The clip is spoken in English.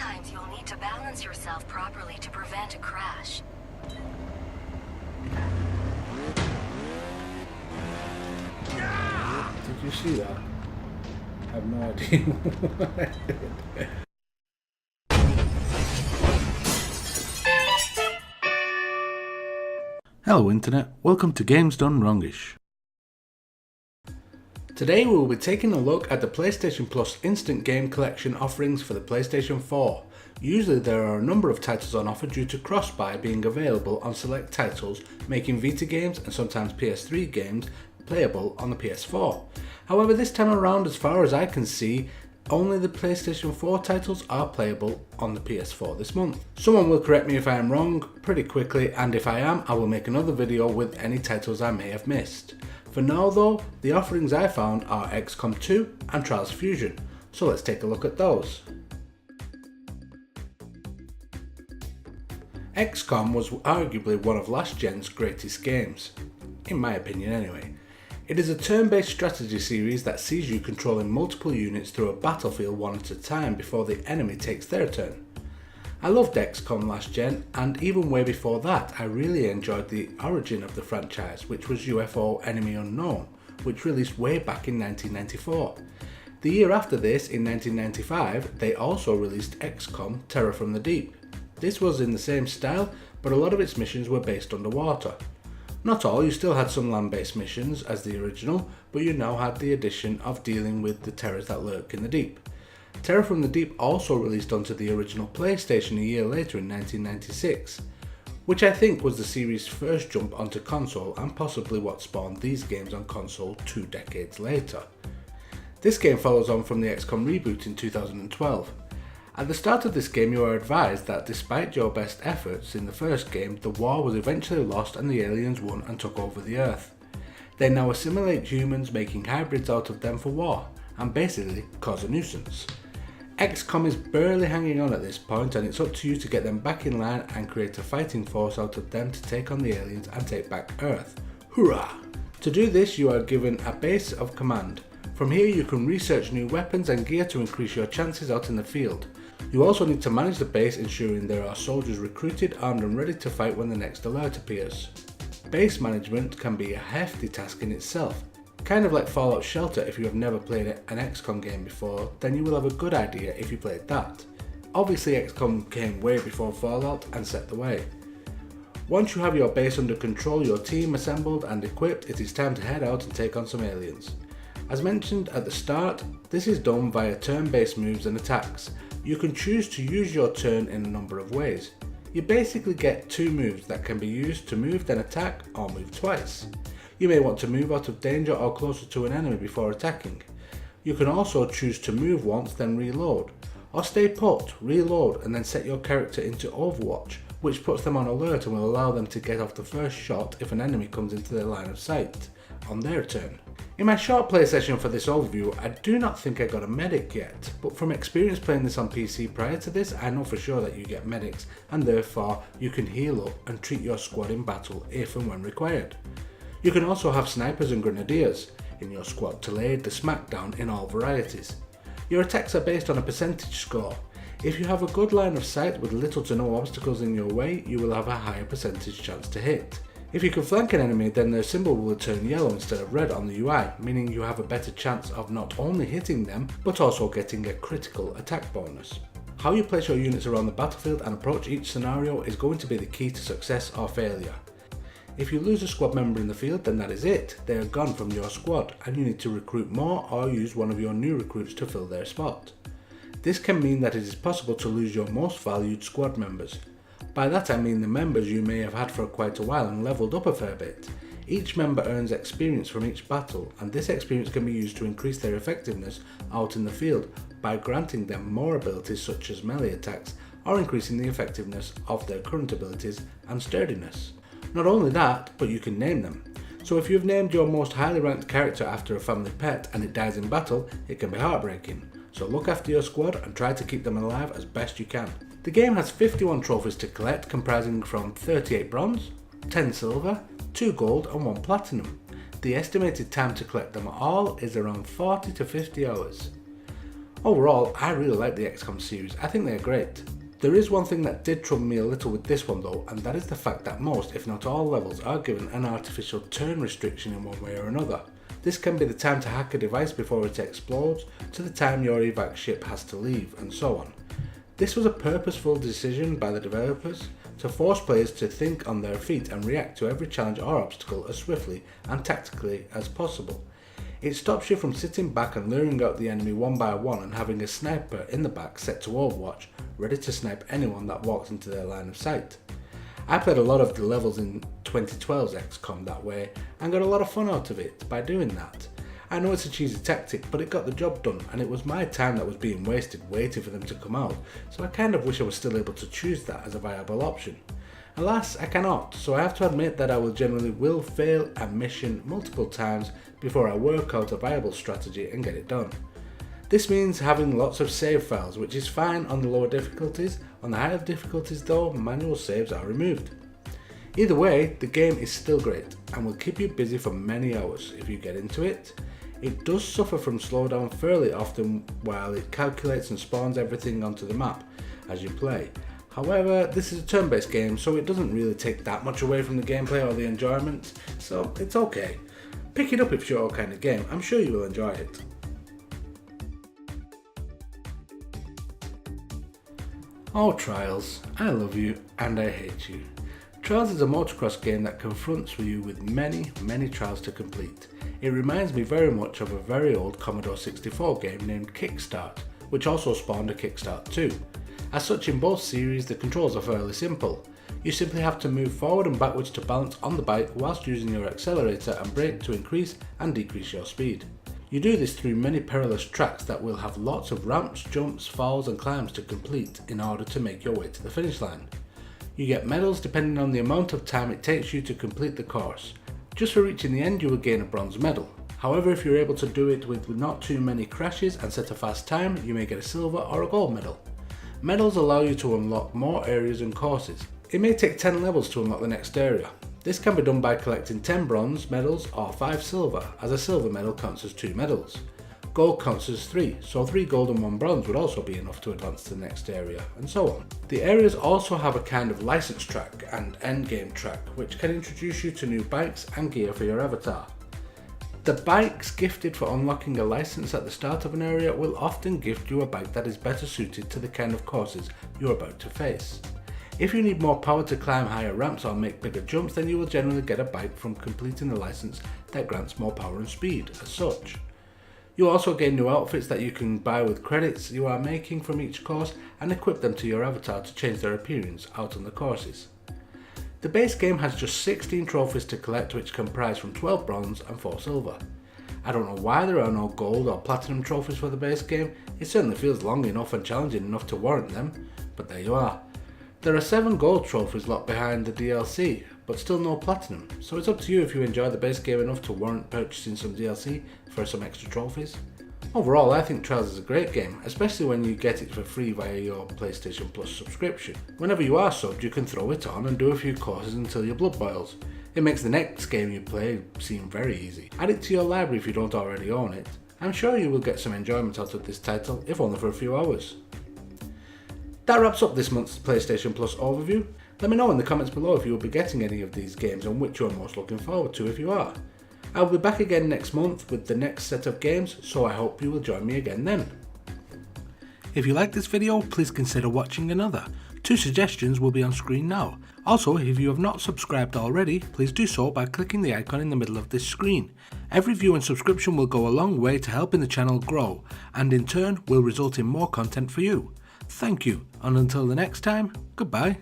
Sometimes you'll need to balance yourself properly to prevent a crash. Did you see that? I have no idea what I did. Hello Internet, welcome to Games Done Wrongish. Today we will be taking a look at the PlayStation Plus Instant Game Collection offerings for the PlayStation 4. Usually there are a number of titles on offer due to cross-buy being available on select titles, making Vita games and sometimes PS3 games playable on the PS4. However, this time around, as far as I can see, only the PlayStation 4 titles are playable on the PS4 this month. Someone will correct me if I am wrong pretty quickly, and if I am, I will make another video with any titles I may have missed. For now though, the offerings I found are Xcom 2 and Trials Fusion, so let's take a look at those. Xcom was arguably one of last gen's greatest games, in my opinion anyway. It is a turn-based strategy series that sees you controlling multiple units through a battlefield one at a time before the enemy takes their turn. I loved XCOM last gen, and even way before that I really enjoyed the origin of the franchise, which was UFO Enemy Unknown, which released way back in 1994. The year after this, in 1995, they also released XCOM Terror from the Deep. This was in the same style, but a lot of its missions were based underwater. Not all, you still had some land-based missions as the original, but you now had the addition of dealing with the terrors that lurk in the deep. Terror from the Deep also released onto the original PlayStation a year later in 1996, which I think was the series' first jump onto console and possibly what spawned these games on console 2 decades later. This game follows on from the XCOM reboot in 2012. At the start of this game you are advised that despite your best efforts in the first game, the war was eventually lost and the aliens won and took over the Earth. They now assimilate humans, making hybrids out of them for war, and basically cause a nuisance. XCOM is barely hanging on at this point, and it's up to you to get them back in line and create a fighting force out of them to take on the aliens and take back Earth. Hurrah! To do this you are given a base of command. From here you can research new weapons and gear to increase your chances out in the field. You also need to manage the base, ensuring there are soldiers recruited, armed and ready to fight when the next alert appears. Base management can be a hefty task in itself. Kind of like Fallout Shelter. If you have never played an XCOM game before, then you will have a good idea if you played that. Obviously XCOM came way before Fallout and set the way. Once you have your base under control, your team assembled and equipped, it is time to head out and take on some aliens. As mentioned at the start, this is done via turn-based moves and attacks. You can choose to use your turn in a number of ways. You basically get 2 moves that can be used to move then attack, or move twice. You may want to move out of danger or closer to an enemy before attacking. You can also choose to move once then reload, or stay put, reload and then set your character into Overwatch, which puts them on alert and will allow them to get off the first shot if an enemy comes into their line of sight on their turn. In my short play session for this overview, I do not think I got a medic yet, but from experience playing this on PC prior to this, I know for sure that you get medics, and therefore you can heal up and treat your squad in battle if and when required. You can also have snipers and grenadiers in your squad to lay the smackdown in all varieties. Your attacks are based on a percentage score. If you have a good line of sight with little to no obstacles in your way, you will have a higher percentage chance to hit. If you can flank an enemy, then their symbol will turn yellow instead of red on the UI, meaning you have a better chance of not only hitting them, but also getting a critical attack bonus. How you place your units around the battlefield and approach each scenario is going to be the key to success or failure. If you lose a squad member in the field, then that is it, they are gone from your squad and you need to recruit more or use one of your new recruits to fill their spot. This can mean that it is possible to lose your most valued squad members. By that I mean the members you may have had for quite a while and leveled up a fair bit. Each member earns experience from each battle, and this experience can be used to increase their effectiveness out in the field by granting them more abilities such as melee attacks or increasing the effectiveness of their current abilities and sturdiness. Not only that, but you can name them. So if you've named your most highly ranked character after a family pet and it dies in battle, it can be heartbreaking. So look after your squad and try to keep them alive as best you can. The game has 51 trophies to collect, comprising from 38 bronze, 10 silver, 2 gold and 1 platinum. The estimated time to collect them all is around 40 to 50 hours. Overall, I really like the Xcom series, I think they're great. There is one thing that did trouble me a little with this one though, and that is the fact that most, if not all levels, are given an artificial turn restriction in one way or another. This can be the time to hack a device before it explodes, to the time your evac ship has to leave, and so on. This was a purposeful decision by the developers to force players to think on their feet and react to every challenge or obstacle as swiftly and tactically as possible. It stops you from sitting back and luring out the enemy one by one and having a sniper in the back set to overwatch, ready to snipe anyone that walks into their line of sight. I played a lot of the levels in 2012's Xcom that way and got a lot of fun out of it by doing that. I know it's a cheesy tactic, but it got the job done, and it was my time that was being wasted waiting for them to come out, so I kind of wish I was still able to choose that as a viable option. Alas, I cannot, so I have to admit that I will fail a mission multiple times before I work out a viable strategy and get it done. This means having lots of save files, which is fine on the lower difficulties. On the higher difficulties though, manual saves are removed. Either way, the game is still great and will keep you busy for many hours if you get into it. It does suffer from slowdown fairly often while it calculates and spawns everything onto the map as you play. However, this is a turn-based game, so it doesn't really take that much away from the gameplay or the enjoyment, so it's okay. Pick it up if it's your kind of game, I'm sure you will enjoy it. Oh Trials, I love you and I hate you. Trials is a motocross game that confronts you with many trials to complete. It reminds me very much of a very old Commodore 64 game named Kickstart, which also spawned a Kickstart 2. As such, in both series the controls are fairly simple. You simply have to move forward and backwards to balance on the bike whilst using your accelerator and brake to increase and decrease your speed. You do this through many perilous tracks that will have lots of ramps, jumps, falls and climbs to complete in order to make your way to the finish line. You get medals depending on the amount of time it takes you to complete the course. Just for reaching the end you will gain a bronze medal. However, if you're able to do it with not too many crashes and set a fast time, you may get a silver or a gold medal. Medals allow you to unlock more areas and courses. It may take 10 levels to unlock the next area. This can be done by collecting 10 bronze medals or 5 silver, as a silver medal counts as 2 medals. Gold counts as 3, so 3 gold and 1 bronze would also be enough to advance to the next area, and so on. The areas also have a kind of license track and endgame track, which can introduce you to new bikes and gear for your avatar. The bikes gifted for unlocking a license at the start of an area will often gift you a bike that is better suited to the kind of courses you're about to face. If you need more power to climb higher ramps or make bigger jumps, then you will generally get a bike from completing the license that grants more power and speed as such. You also gain new outfits that you can buy with credits you are making from each course and equip them to your avatar to change their appearance out on the courses. The base game has just 16 trophies to collect, which comprise from 12 bronze and 4 silver. I don't know why there are no gold or platinum trophies for the base game. It certainly feels long enough and challenging enough to warrant them, but there you are. There are 7 gold trophies locked behind the DLC, but still no platinum, so it's up to you if you enjoy the base game enough to warrant purchasing some DLC for some extra trophies. Overall, I think Trials is a great game, especially when you get it for free via your PlayStation Plus subscription. Whenever you are subbed, you can throw it on and do a few courses until your blood boils. It makes the next game you play seem very easy. Add it to your library if you don't already own it. I'm sure you will get some enjoyment out of this title, if only for a few hours. That wraps up this month's PlayStation Plus overview. Let me know in the comments below if you will be getting any of these games and which you're most looking forward to if you are. I'll be back again next month with the next set of games, so I hope you will join me again then. If you like this video, please consider watching another. 2 suggestions will be on screen now. Also, if you have not subscribed already, please do so by clicking the icon in the middle of this screen. Every view and subscription will go a long way to helping the channel grow, and in turn will result in more content for you. Thank you, and until the next time, goodbye.